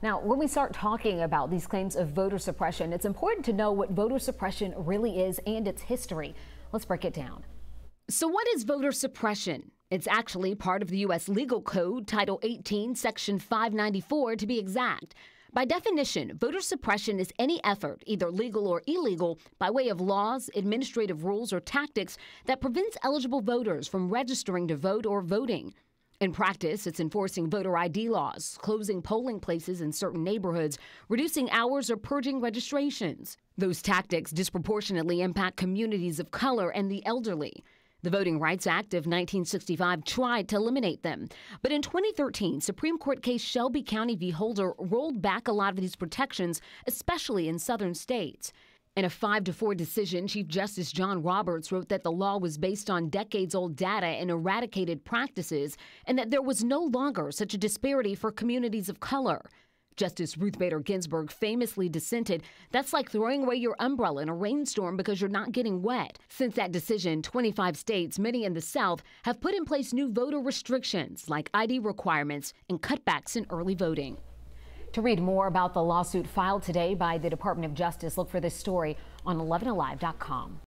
Now, when we start talking about these claims of voter suppression, it's important to know what voter suppression really is and its history. Let's break it down. So what is voter suppression? It's actually part of the U.S. Legal Code, Title 18, Section 594 to be exact. By definition, voter suppression is any effort, either legal or illegal, by way of laws, administrative rules, or tactics that prevents eligible voters from registering to vote or voting. In practice, it's enforcing voter ID laws, closing polling places in certain neighborhoods, reducing hours, or purging registrations. Those tactics disproportionately impact communities of color and the elderly. The Voting Rights Act of 1965 tried to eliminate them. But in 2013, Supreme Court case Shelby County v. Holder rolled back a lot of these protections, especially in southern states. In a 5-4 decision, Chief Justice John Roberts wrote that the law was based on decades-old data and eradicated practices, and that there was no longer such a disparity for communities of color. Justice Ruth Bader Ginsburg famously dissented, "That's like throwing away your umbrella in a rainstorm because you're not getting wet." Since that decision, 25 states, many in the South, have put in place new voter restrictions like ID requirements and cutbacks in early voting. To read more about the lawsuit filed today by the Department of Justice, look for this story on 11alive.com.